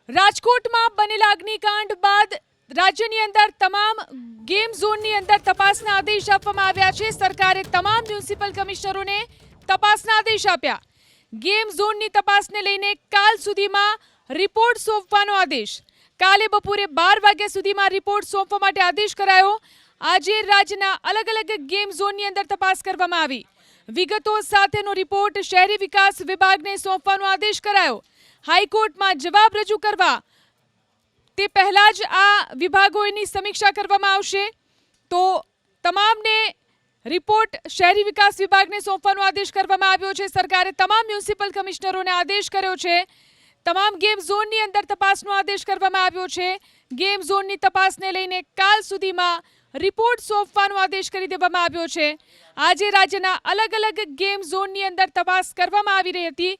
રાજકોટમાં બનેલા અગ્નિકાંડ બાદ રાજ્યની અંદર તમામ ગેમ ઝોનની અંદર તપાસના આદેશ આપવામાં આવ્યા છે। સરકારે તમામ મ્યુનિસિપલ કમિશનરોને તપાસના આદેશ આપ્યા। ગેમ ઝોનની તપાસને લઈને કાલ સુધીમાં રિપોર્ટ સોંપવાનો આદેશ। કાલે બપોરે 12 વાગ્યા સુધીમાં રિપોર્ટ સોંપવા માટે આદેશ કરાયો। આજે રાજ્યના અલગ અલગ ગેમ ઝોનની અંદર તપાસ કરવામાં આવી। વિગતો સાથેનો રિપોર્ટ શહેરી વિકાસ વિભાગને સોંપવાનો આદેશ કરાયો। હાઈકોર્ટમાં જવાબ રજૂ કરવા તે પહેલા જ આ વિભાગોની સમીક્ષા કરવામાં આવશે। તો તમામને રિપોર્ટ શહેરી વિકાસ વિભાગને સોંપવાનો આદેશ કરવામાં આવ્યો છે। સરકારે તમામ મ્યુનિસિપલ કમિશનરોને આદેશ કર્યો છે। તમામ ગેમ ઝોનની અંદર તપાસનો આદેશ કરવામાં આવ્યો છે। ગેમ ઝોનની તપાસને લઈને કાલ સુધીમાં રિપોર્ટ સોંપવાનો આદેશ કરી દેવામાં આવ્યો છે। આજે રાજ્યના અલગ અલગ ગેમ ઝોનની અંદર તપાસ કરવામાં આવી રહી હતી।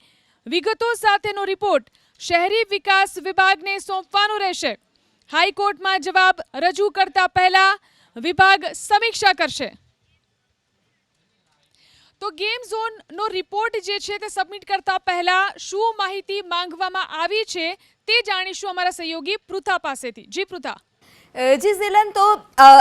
વિગતો સાથેનો રિપોર્ટ શહેરી વિકાસ વિભાગને સોંપવાનો રહેશે। હાઈકોર્ટમાં જવાબ રજૂ કરતા પહેલા વિભાગ સમીક્ષા કરશે। તો ગેમ ઝોનનો રિપોર્ટ જે છે તે સબમિટ કરતા પહેલા શું માહિતી માંગવામાં આવી છે તે જાણીશું અમારા સહયોગી પૃથા પાસેથી। જી પૃથા। જી ઝીલન, તો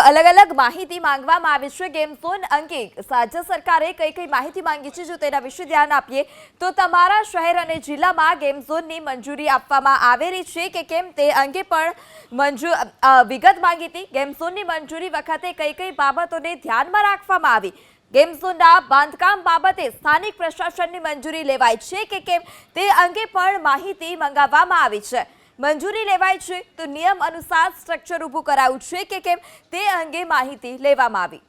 અલગ અલગ માહિતી માંગવામાં આવી છે ગેમ ઝોન અંગે। રાજ્ય સરકારે કઈ માહિતી માંગી છે જો તેના વિશે ધ્યાન આપીએ તો તમારા શહેર અને જિલ્લામાં ગેમ ઝોનની મંજૂરી આપવામાં આવેલી છે કે કેમ તે અંગે પણ વિગત માંગી હતી। ગેમ ઝોનની મંજૂરી વખતે કઈ બાબતોને ધ્યાનમાં રાખવામાં આવી? ગેમ ઝોનના બાંધકામ બાબતે સ્થાનિક પ્રશાસનની મંજૂરી લેવાય છે કે કેમ તે અંગે પણ માહિતી મંગાવવામાં આવી છે। મંજૂરી લેવાય છે તો નિયમ અનુસાર સ્ટ્રક્ચર ઊભું કરાયું છે કે કેમ તે અંગે માહિતી લેવામાં આવી।